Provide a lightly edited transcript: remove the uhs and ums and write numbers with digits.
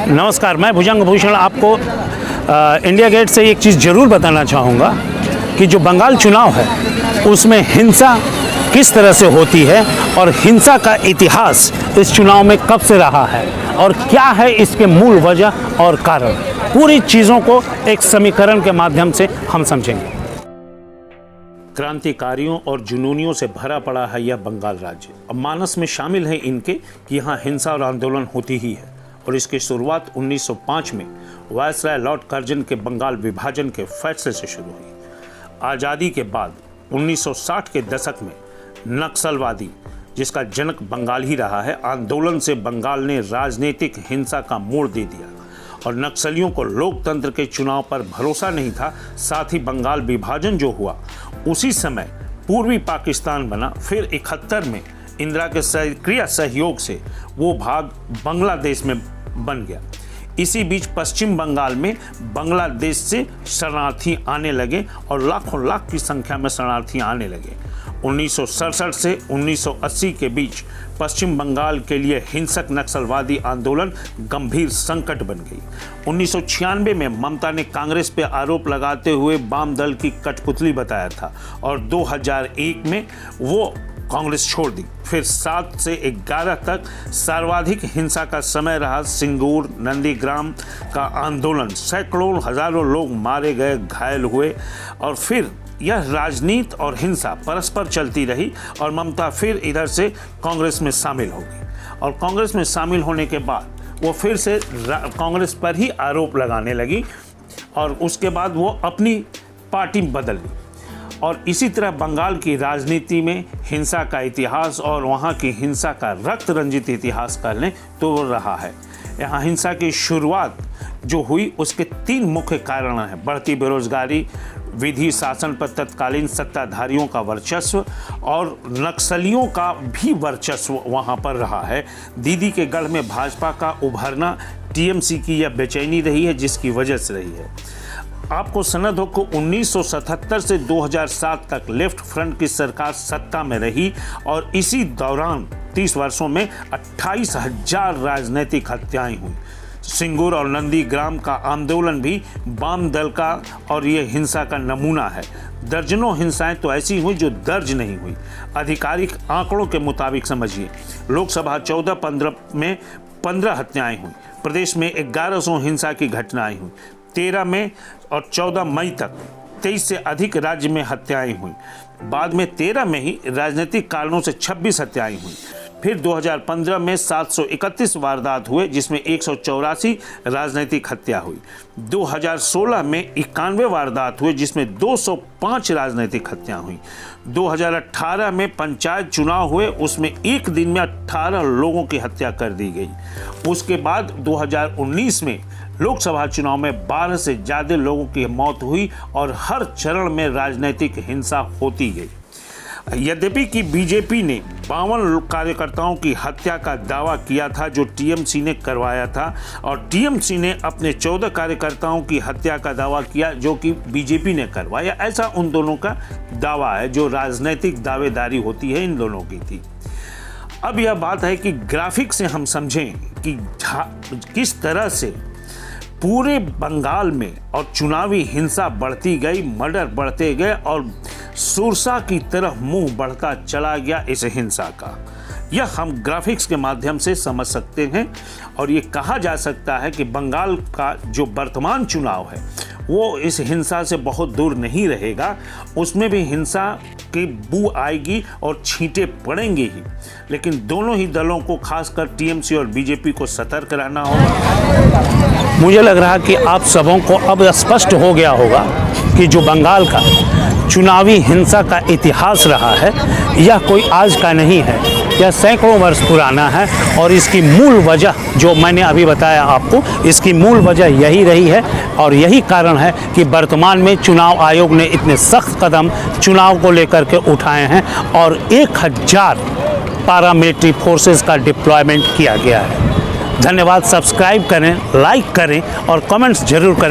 नमस्कार, मैं भुजंग भूषण आपको इंडिया गेट से एक चीज़ ज़रूर बताना चाहूँगा कि जो बंगाल चुनाव है उसमें हिंसा किस तरह से होती है और हिंसा का इतिहास इस चुनाव में कब से रहा है और क्या है इसके मूल वजह और कारण, पूरी चीज़ों को एक समीकरण के माध्यम से हम समझेंगे। क्रांतिकारियों और जुनूनियों से भरा पड़ा है यह बंगाल राज्य। अब मानस में शामिल है इनके कि यहाँ हिंसा और आंदोलन होती ही है और इसकी शुरुआत 1905 में वायसराय लॉर्ड कर्जन के बंगाल विभाजन के फैसले से शुरू हुई। आज़ादी के बाद 1960 के दशक में नक्सलवादी, जिसका जनक बंगाल ही रहा है, आंदोलन से बंगाल ने राजनीतिक हिंसा का मोड़ दे दिया और नक्सलियों को लोकतंत्र के चुनाव पर भरोसा नहीं था। साथ ही बंगाल विभाजन जो हुआ उसी समय पूर्वी पाकिस्तान बना। फिर 71 में इंदिरा के सक्रिय सहयोग से वो भाग बांग्लादेश में बन गया। इसी बीच पश्चिम बंगाल में बांग्लादेश से शरणार्थी आने लगे और लाखों लाख की संख्या में शरणार्थी आने लगे। 1967 से 1980 के बीच पश्चिम बंगाल के लिए हिंसक नक्सलवादी आंदोलन गंभीर संकट बन गई। 1996 में ममता ने कांग्रेस पर आरोप लगाते हुए वाम दल की कठपुतली बताया था और 2001 में वो कांग्रेस छोड़ दी। फिर 7 से 11 तक सर्वाधिक हिंसा का समय रहा सिंगूर नंदीग्राम का आंदोलन। सैकड़ों हजारों लोग मारे गए, घायल हुए और फिर यह राजनीति और हिंसा परस्पर चलती रही और ममता फिर इधर से कांग्रेस में शामिल हो गई और कांग्रेस में शामिल होने के बाद वो फिर से कांग्रेस पर ही आरोप लगाने लगी और उसके बाद वो अपनी पार्टी बदल ली। और इसी तरह बंगाल की राजनीति में हिंसा का इतिहास और वहाँ की हिंसा का रक्त रंजित इतिहास कर लें तो वो रहा है। यहाँ हिंसा की शुरुआत जो हुई उसके 3 मुख्य कारण हैं: बढ़ती बेरोजगारी, विधि शासन पर तत्कालीन सत्ताधारियों का वर्चस्व और नक्सलियों का भी वर्चस्व वहाँ पर रहा है। दीदी के गढ़ में भाजपा का उभरना टीएमसी की यह बेचैनी रही है जिसकी वजह से रही है। आपको सनद हो को 1977 से 2007 तक लेफ्ट फ्रंट की सरकार सत्ता में रही और इसी दौरान 30 वर्षों में 28,000 राजनीतिक हत्याएं हुई। सिंगूर और नंदीग्राम का आंदोलन भी वाम दल का और ये हिंसा का नमूना है। दर्जनों हिंसाएं तो ऐसी हुई जो दर्ज नहीं हुई। आधिकारिक आंकड़ों के मुताबिक समझिए, लोकसभा 14-15 में 15 हत्याएं हुई। प्रदेश में 1100 हिंसा की घटनाएं हुई। 13 में और 14 मई तक 23 से अधिक राज्य में हत्याएं हुई। बाद में 13 में ही राजनीतिक कारणों से 26 हत्याएं हुई। फिर 2015 में 731 वारदात हुए जिसमें 184 राजनीतिक हत्या हुई। 2016 में 91 वारदात हुए जिसमें 205 राजनीतिक हत्या हुई। 2018 में पंचायत चुनाव हुए, उसमें एक दिन में 18 लोगों की हत्या कर दी गई। उसके बाद 2019 में लोकसभा चुनाव में 12 से ज़्यादा लोगों की मौत हुई और हर चरण में राजनीतिक हिंसा होती गई। यद्यपि कि बीजेपी ने 52 कार्यकर्ताओं की हत्या का दावा किया था जो टीएमसी ने करवाया था और टीएमसी ने अपने 14 कार्यकर्ताओं की हत्या का दावा किया जो कि बीजेपी ने करवाया। ऐसा उन दोनों का दावा है, जो राजनीतिक दावेदारी होती है इन दोनों की थी। अब यह बात है कि ग्राफिक से हम समझें कि किस तरह से पूरे बंगाल में और चुनावी हिंसा बढ़ती गई, मर्डर बढ़ते गए और सुरसा की तरफ मुंह बढ़ता चला गया इस हिंसा का। यह हम ग्राफिक्स के माध्यम से समझ सकते हैं और ये कहा जा सकता है कि बंगाल का जो वर्तमान चुनाव है वो इस हिंसा से बहुत दूर नहीं रहेगा। उसमें भी हिंसा की बू आएगी और छींटे पड़ेंगे ही, लेकिन दोनों ही दलों को, खासकर टीएमसी और बीजेपी को सतर्क रहना होगा। मुझे लग रहा कि आप सबों को अब स्पष्ट हो गया होगा कि जो बंगाल का चुनावी हिंसा का इतिहास रहा है यह कोई आज का नहीं है, यह सैकड़ों वर्ष पुराना है और इसकी मूल वजह जो मैंने अभी बताया आपको, इसकी मूल वजह यही रही है और यही कारण है कि वर्तमान में चुनाव आयोग ने इतने सख्त कदम चुनाव को लेकर के उठाए हैं और 1000 पैरामिलिट्री फोर्सेस का डिप्लॉयमेंट किया गया है। धन्यवाद। सब्सक्राइब करें, लाइक करें और कमेंट्स जरूर करें।